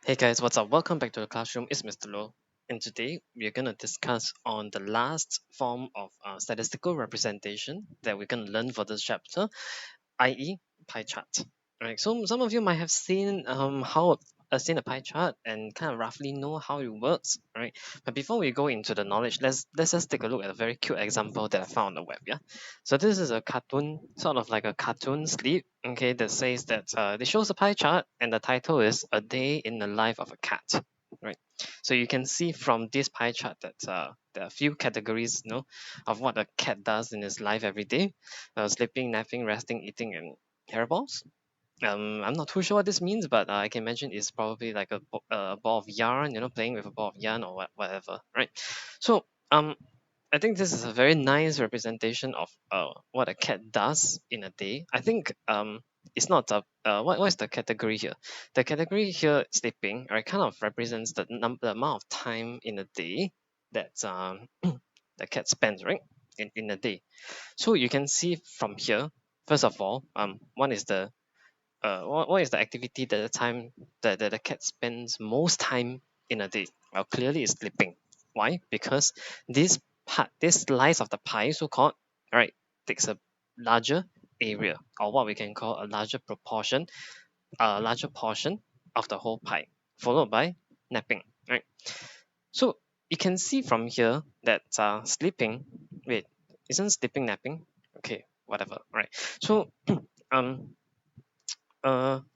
Hey guys, what's up? Welcome back to the classroom. It's Mr. Low, and today we're gonna discuss on the last form of statistical representation that we're gonna learn for this chapter, i.e., pie chart. Alright, so some of you might have seen seen a pie chart and kind of roughly know how it works, right? But before we go into the knowledge, let's just take a look at a very cute example that I found on the web. Yeah, so this is a cartoon, sort of like a cartoon slip, okay, that says that it shows a pie chart and the title is "A Day in the Life of a Cat." Right, so you can see from this pie chart that there are a few categories, of what a cat does in his life every day: sleeping, napping, resting, eating, and hairballs. I'm not too sure what this means, but I can imagine it's probably like a ball of yarn, playing with a ball of yarn or whatever, right? So, I think this is a very nice representation of what a cat does in a day. I think it's not a what is the category here? The category here, sleeping, right, kind of represents the amount of time in a day that the cat spends, right, in a day. So you can see from here, first of all, one is the what is the activity that the cat spends most time in a day? Well, clearly it's sleeping. Why? Because this slice of the pie, so called, right, takes a larger area, or what we can call a larger portion of the whole pie, followed by napping, right? So you can see from here that sleeping, wait, isn't sleeping napping? Okay, whatever, right? So um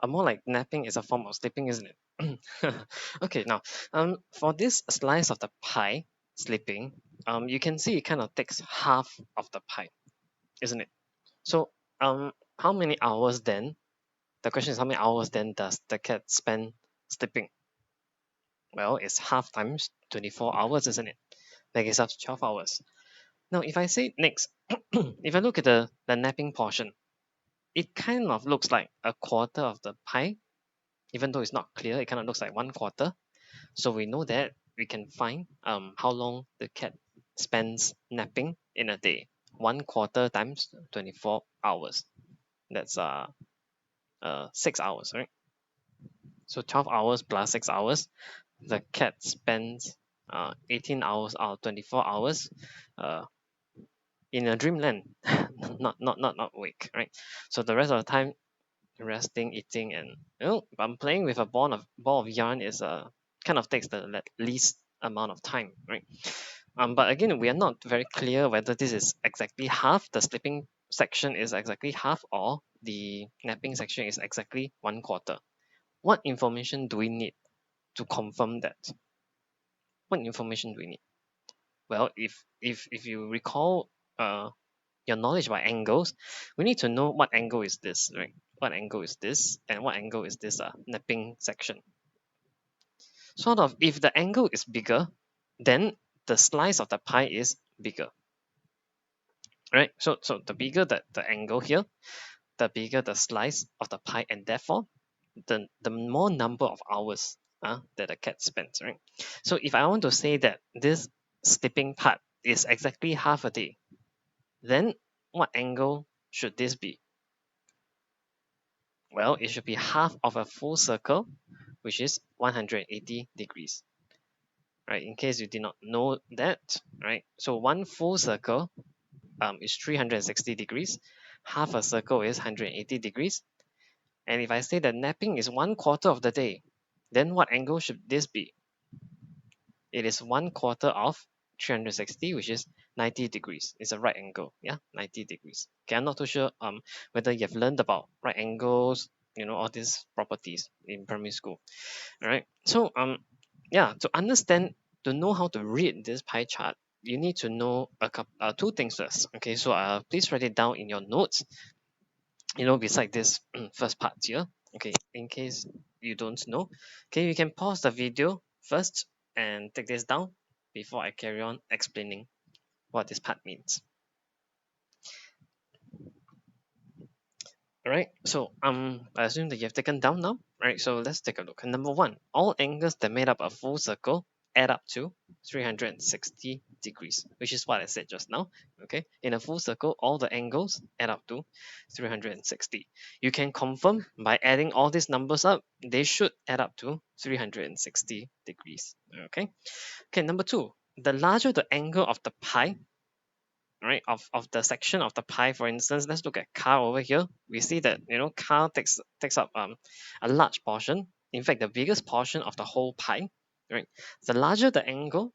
more like napping is a form of sleeping, isn't it? Okay, now, for this slice of the pie, sleeping, you can see it kind of takes half of the pie, isn't it? So, how many hours then? The question is, how many hours then does the cat spend sleeping? Well, it's half times 24 hours, isn't it? That gives us 12 hours. Now, if I say next, if I look at the napping portion, it kind of looks like a quarter of the pie. Even though it's not clear, it kind of looks like one quarter. So we know that we can find how long the cat spends napping in a day. One quarter times 24 hours. That's 6 hours, right? So 12 hours plus 6 hours. The cat spends 18 hours out of 24 hours uh, in a dreamland, not awake, right? So the rest of the time resting, eating, and I'm playing with a ball of yarn is kind of takes the least amount of time, right? But again, we are not very clear whether this is exactly half. The sleeping section is exactly half, or the napping section is exactly one quarter. What information do we need to confirm that? What information do we need? Well, if you recall your knowledge about angles, we need to know what angle is this, right? What angle is this, and what angle is this napping section? Sort of, if the angle is bigger, then the slice of the pie is bigger, right? So the bigger the angle here, the bigger the slice of the pie, and therefore the more number of hours that the cat spends, right? So if I want to say that this sleeping part is exactly half a day, then what angle should this be? Well, it should be half of a full circle, which is 180 degrees, right? In case you did not know that, right? So one full circle is 360 degrees. Half a circle is 180 degrees. And if I say that napping is one quarter of the day, then what angle should this be? It is one quarter of 360, which is 90 degrees. It's a right angle, yeah, 90 degrees. Okay, I'm not too sure whether you have learned about right angles, all these properties in primary school. All right. So yeah, to understand, to know how to read this pie chart, you need to know two things first. Okay, so please write it down in your notes. Beside this first part here. Okay, in case you don't know, okay, you can pause the video first and take this down before I carry on explaining what this part means. All right, so I assume that you have taken down now. All right, so let's take a look. Number one, all angles that made up a full circle add up to 360 degrees, which is what I said just now. Okay, in a full circle, all the angles add up to 360. You can confirm by adding all these numbers up, they should add up to 360 degrees. Okay, number two, the larger the angle of the pie, right, of the section of the pie, for instance, let's look at car over here. We see that, car takes up a large portion, in fact the biggest portion of the whole pie, right? The larger the angle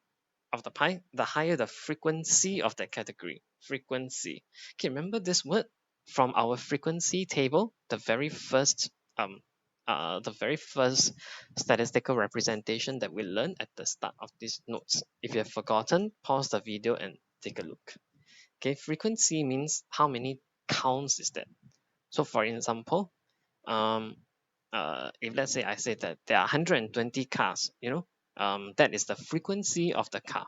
of the pie, the higher the frequency of that category. Frequency. Okay, remember this word from our frequency table, the very first statistical representation that we learned at the start of these notes. If you have forgotten, pause the video and take a look. Okay, frequency means how many counts is that. So for example, if let's say I say that there are 120 cars, that is the frequency of the car.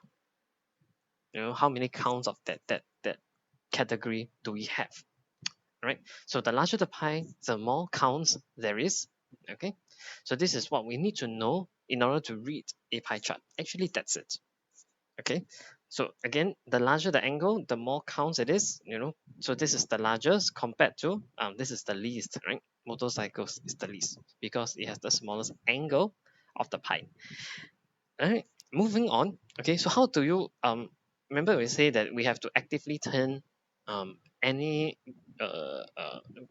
How many counts of that category do we have, right? So the larger the pie, the more counts there is. Okay, so this is what we need to know in order to read a pie chart. Actually, that's it. Okay, so again, the larger the angle, the more counts it is. So this is the largest compared to this is the least, right? Motorcycles is the least because it has the smallest angle of the pie. All right, moving on. Okay, so how do you remember we say that we have to actively turn any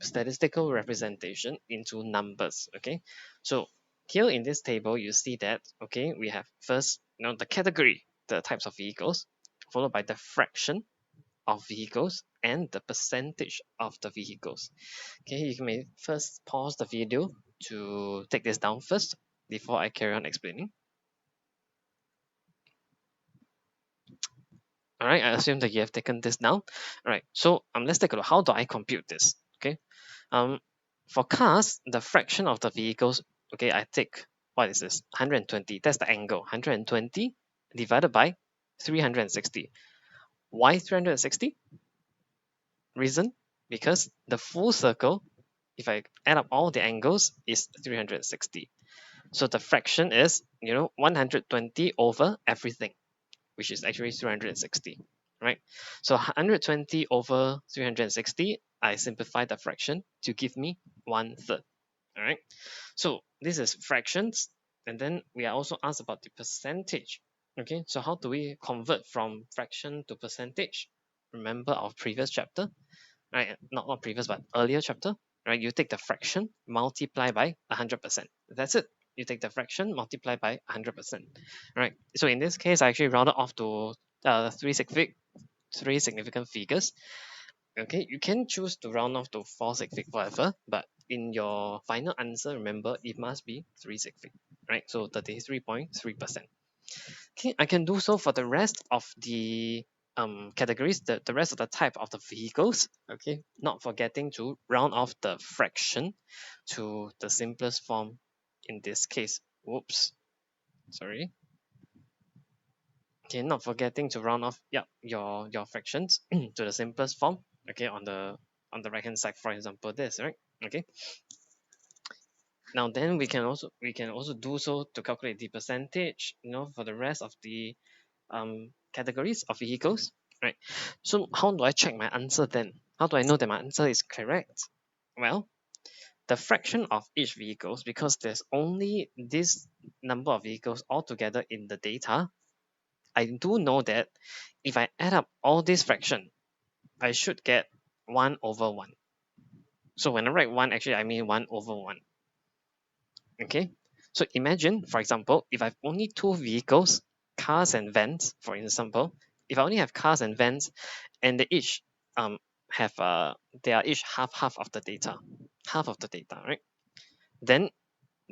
statistical representation into numbers. Okay, so here in this table you see that, okay, we have first, the category, the types of vehicles, followed by the fraction of vehicles and the percentage of the vehicles. Okay, you may first pause the video to take this down first before I carry on explaining. All right, I assume that you have taken this down. All right, so let's take a look. How do I compute this? Okay, for cars, the fraction of the vehicles. Okay, I take, what is this? 120. That's the angle. 120 divided by 360. Why 360? Reason? Because the full circle, if I add up all the angles, is 360. So the fraction is 120 over everything, which is actually 360, right? So 120 over 360, I simplify the fraction to give me 1/3, all right? So this is fractions, and then we are also asked about the percentage. Okay, so how do we convert from fraction to percentage? Remember our previous chapter, right? Not previous, but earlier chapter, right? You take the fraction, multiply by 100%. That's it. You take the fraction, multiply by 100%, right? So in this case, I actually rounded off to three significant figures. Okay, you can choose to round off to 4 sig fig, whatever, but in your final answer, remember, it must be 3 sig fig, right? So 33.3%. Okay, I can do so for the rest of the categories, the rest of the type of the vehicles. Okay, not forgetting to round off the fraction to the simplest form in this case. Whoops, sorry. Okay, not forgetting to round off, yeah, your fractions to the simplest form. Okay, on the right hand side, for example, this, right? Okay, now then we can also do so to calculate the percentage, for the rest of the categories of vehicles, right? So how do I check my answer then? How do I know that my answer is correct? Well, the fraction of each vehicles, because there's only this number of vehicles altogether in the data, I do know that if I add up all this fraction, I should get 1 over 1. So when I write 1, actually I mean 1 over 1. Okay, so imagine, for example, if I've only two vehicles, cars and vans, for example, if I only have cars and vans, and they each have they are each half of the data, right? Then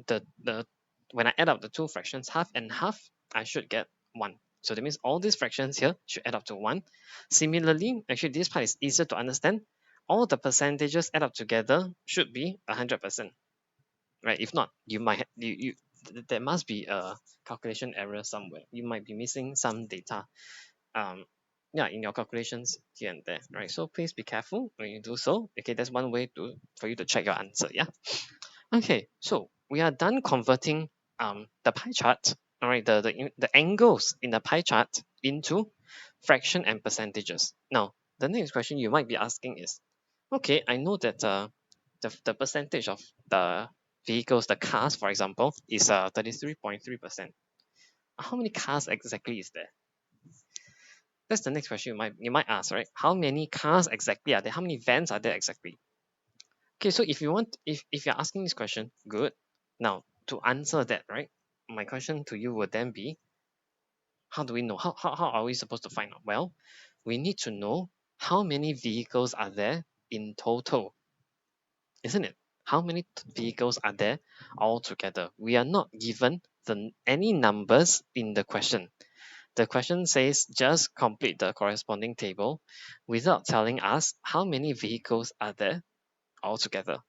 the when I add up the two fractions, half and half, I should get 1. So that means all these fractions here should add up to 1. Similarly, actually this part is easier to understand. All the percentages add up together should be 100%, right? If not, you might there must be a calculation error somewhere. You might be missing some data, yeah, in your calculations here and there, right? So please be careful when you do so. Okay, that's one way for you to check your answer. Yeah. Okay, so we are done converting the pie chart all right, the angles in the pie chart into fraction and percentages. Now, the next question you might be asking is, okay, I know that the percentage of the vehicles, the cars, for example, is 33.3%. How many cars exactly is there? That's the next question you might ask, right? How many cars exactly are there? How many vans are there exactly? Okay, so if you're asking this question, good. Now, to answer that, right, my question to you would then be, how do we know? How are we supposed to find out? Well, we need to know how many vehicles are there in total, isn't it? How many vehicles are there altogether? We are not given any numbers in the question. The question says just complete the corresponding table without telling us how many vehicles are there altogether,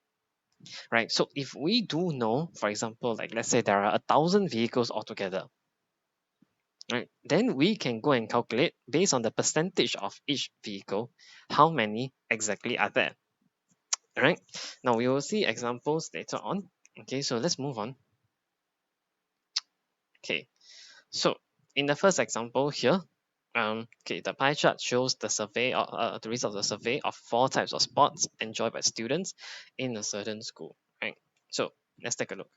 right? So if we do know, for example, like let's say there are 1,000 vehicles altogether, right? Then we can go and calculate based on the percentage of each vehicle, how many exactly are there, all right? Now we will see examples later on. Okay, so let's move on. Okay, so in the first example here, okay, the pie chart shows the survey, the results of the survey of 4 types of sports enjoyed by students in a certain school, right? So let's take a look.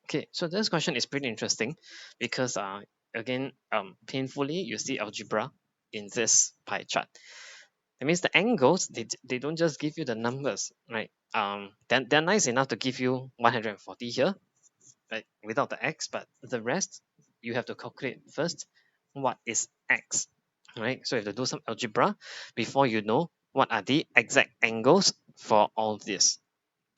Okay, so this question is pretty interesting because again, painfully you see algebra in this pie chart. That means the angles, they don't just give you the numbers, right? Then they're nice enough to give you 140 here, right, without the x, but the rest you have to calculate first what is x, right? So you have to do some algebra before you know what are the exact angles for all this.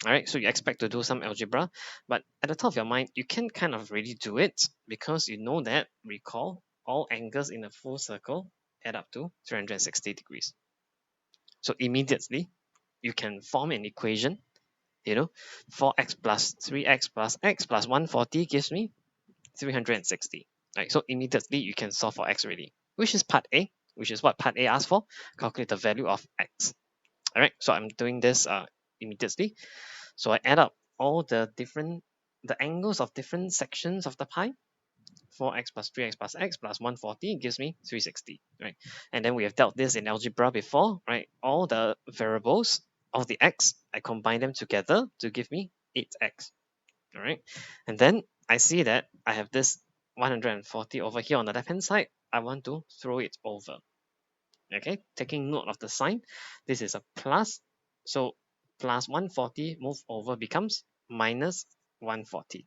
All right, so you expect to do some algebra, but at the top of your mind, you can kind of really do it because you know that, recall, all angles in a full circle add up to 360 degrees. So immediately, you can form an equation, 4x plus 3x plus x plus 140 gives me 360. Right, so immediately you can solve for x already, which is part A, which is what part A asks for, calculate the value of x. All right, so I'm doing this immediately. So I add up all the angles of different sections of the pie. 4x plus 3x plus x plus 140 gives me 360, right? And then we have dealt this in algebra before, right? All the variables of the x, I combine them together to give me 8x, all right? And then I see that I have this 140 over here on the left hand side. I want to throw it over, okay? Taking note of the sign, this is a plus, so plus 140 move over becomes minus 140.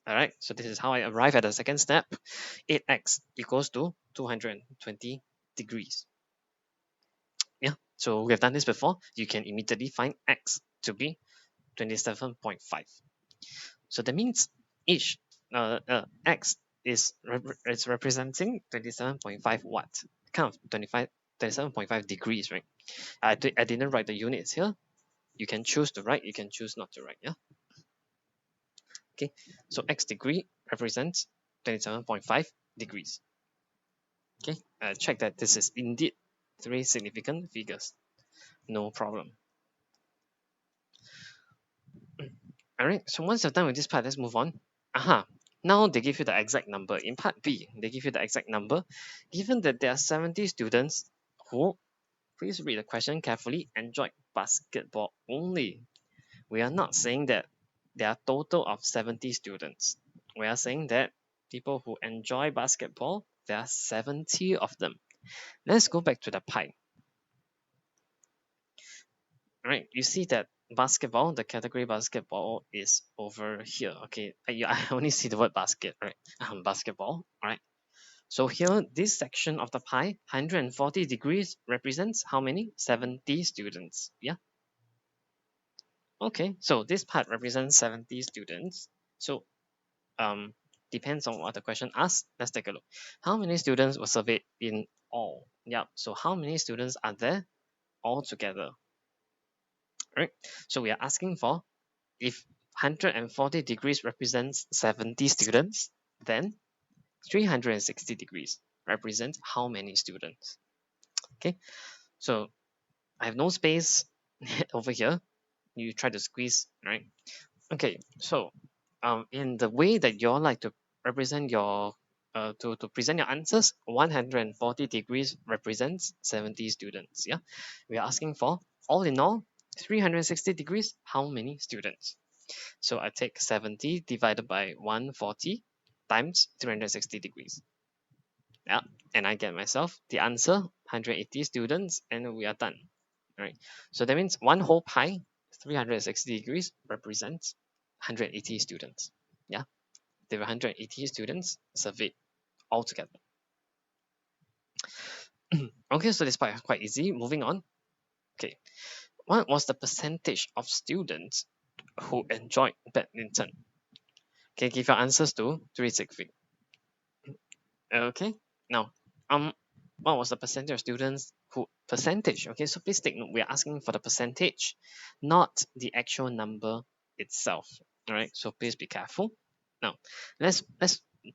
All right, so this is how I arrive at the second step. 8x equals to 220 degrees. Yeah, so we have done this before. You can immediately find x to be 27.5. So that means each x is representing 27.5 what? Kind of 27.5 degrees, right? I didn't write the units here. You can choose to write, you can choose not to write, yeah? Okay, so x degree represents 27.5 degrees. Okay, check that this is indeed 3 significant figures. No problem. All right, so once you're done with this part, let's move on. Aha, now they give you the exact number. In part B, they give you the exact number. Given that there are 70 students who, please read the question carefully, enjoyed basketball only. We are not saying that there are a total of 70 students. We are saying that people who enjoy basketball, there are 70 of them. Let's go back to the pie. All right, you see that basketball, the category basketball is over here. Okay, I only see the word basket, right? Basketball, all right. So here, this section of the pie, 140 degrees represents how many? 70 students, yeah? Okay, so this part represents 70 students. So depends on what the question asks. Let's take a look. How many students were surveyed in all? Yeah, so how many students are there altogether? Right, so we are asking for, if 140 degrees represents 70 students, then 360 degrees represents how many students? Okay, so I have no space over here. You try to squeeze, right? Okay, so in the way that you all like to represent your to present your answers, 140 degrees represents 70 students. Yeah, we are asking for all in all 360 degrees. How many students? So I take 70 divided by 140 times 360 degrees. Yeah, and I get myself the answer, 180 students, and we are done. All right, so that means one whole pie, 360 degrees, represents 180 students. Yeah, there were 180 students surveyed altogether. Okay, so this part is quite easy. Moving on. Okay, what was the percentage of students who enjoyed badminton? Okay, give your answers to 360. Okay, now, what was the percentage of students who percentage? Okay, so please take note, we are asking for the percentage, not the actual number itself. All right, so please be careful. Now, let's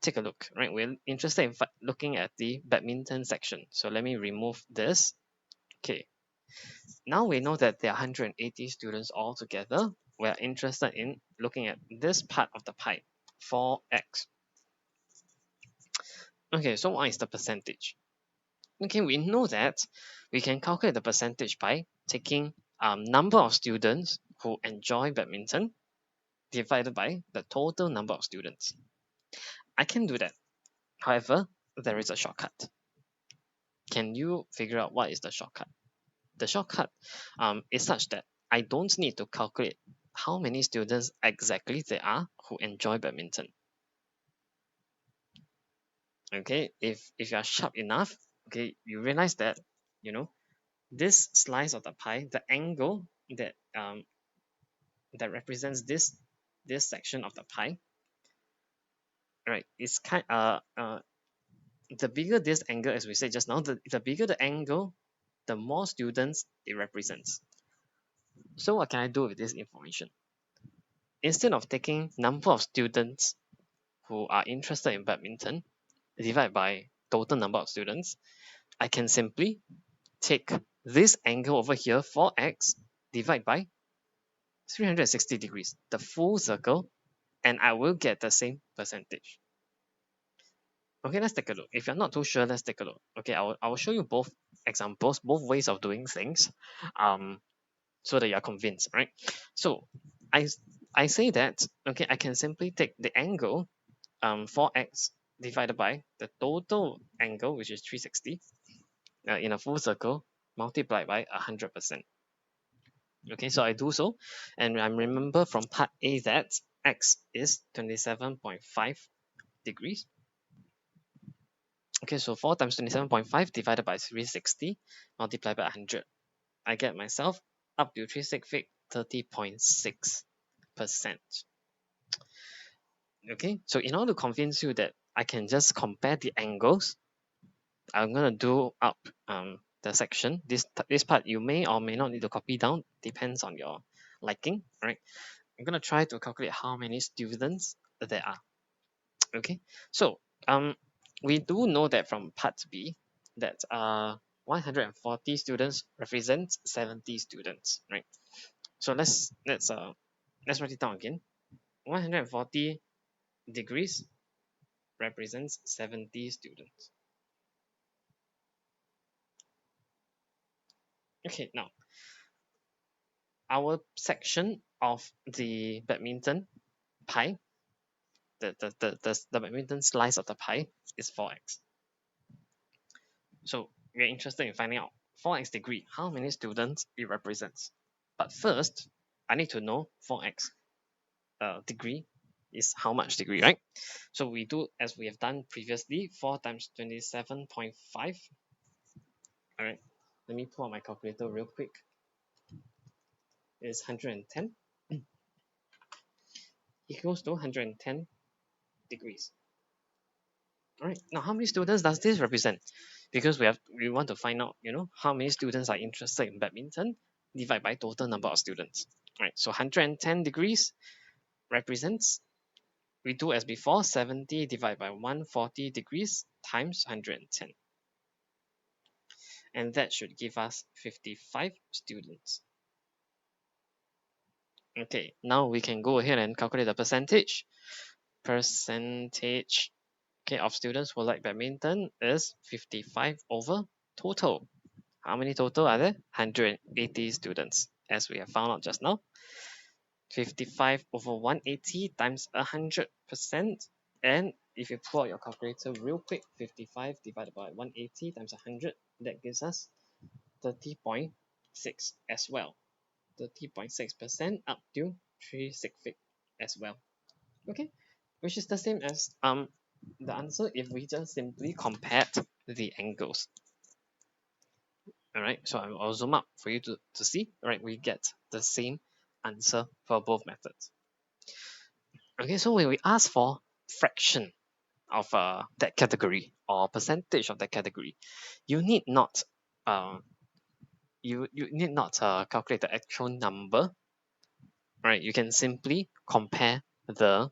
take a look. Right, we're interested in looking at the badminton section. So let me remove this. Okay, now we know that there are 180 students altogether. We're interested in looking at this part of the pie, 4x. Okay, so what is the percentage? Okay, we know that we can calculate the percentage by taking number of students who enjoy badminton divided by the total number of students. I can do that. However, there is a shortcut. Can you figure out what is the shortcut? The shortcut is such that I don't need to calculate how many students exactly there are who enjoy badminton. Okay, if you are sharp enough, okay, you realize that, you know, this slice of the pie, the angle that represents this section of the pie, right? It's the bigger this angle, as we said just now, the bigger the angle, the more students it represents. So what can I do with this information? Instead of taking number of students who are interested in badminton divided by total number of students, I can simply take this angle over here, 4x, divide by 360 degrees, the full circle, and I will get the same percentage. Okay, let's take a look. If you're not too sure, let's take a look. Okay, I will show you both examples, both ways of doing things, so that you're convinced, right? So I I say that, okay, I can simply take the angle 4x divided by the total angle, which is 360, in a full circle, multiplied by 100%. Okay, so I do so, and I remember from part A that x is 27.5 degrees. Okay, so 4 times 27.5 divided by 360 multiplied by 100. I get myself up to 360, 30.6%. Okay, so in order to convince you that I can just compare the angles, I'm going to do up the section. This part you may or may not need to copy down, depends on your liking, right? I'm going to try to calculate how many students there are. Okay, so we do know that from part B that 140 students represents 70 students, right? So let's write it down again. 140 degrees represents 70 students. Okay, now our section of the badminton pie, the badminton slice of the pie is 4x. So we're interested in finding out 4x degree, how many students it represents. But first, I need to know 4x degree is how much degree, right? So we do as we have done previously, 4 times 27.5. All right, let me pull out my calculator real quick. It's 110 equals to 110 degrees. All right, now how many students does this represent? Because we want to find out, how many students are interested in badminton, divide by total number of students. All right, so 110 degrees represents, we do as before, 70 divided by 140 degrees times 110. And that should give us 55 students. Okay, now we can go ahead and calculate the percentage. Percentage, okay, of students who like badminton is 55 over total. How many total are there? 180 students, as we have found out just now. 55 over 180 times 100%. And if you pull out your calculator real quick, 55 divided by 180 times 100, that gives us 30.6 as well. 30.6% up to 3 sig fig as well. Okay, which is the same as the answer if we just simply compared the angles. All right, so I'll zoom up for you to see. All right, we get the same answer for both methods. Okay, so when we ask for fraction of that category or percentage of that category, you need not you need not calculate the actual number, right? You can simply compare the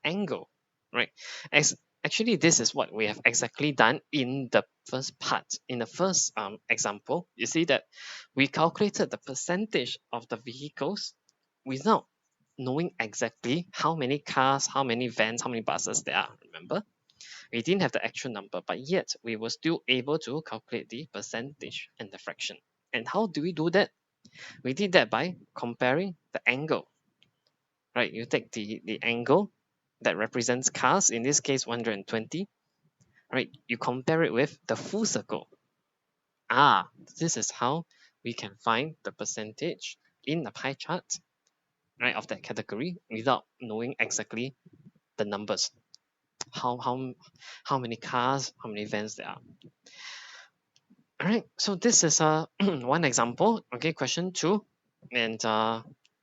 angle, right? As actually, this is what we have exactly done in the first part. In the first example, you see that we calculated the percentage of the vehicles without knowing exactly how many cars, how many vans, how many buses there are. Remember, we didn't have the actual number, but yet we were still able to calculate the percentage and the fraction. And how do we do that? We did that by comparing the angle, right? You take the angle that represents cars, in this case 120, right? You compare it with the full circle. This is how we can find the percentage in the pie chart, right, of that category without knowing exactly the numbers. How many cars, how many vans there are. All right, so this is one example. Okay, question 2, and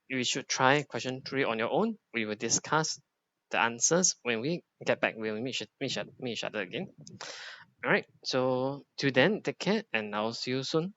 you should try question 3 on your own. We will discuss the answers when we get back. We'll meet each other again. All right, so till then, take care, and I'll see you soon.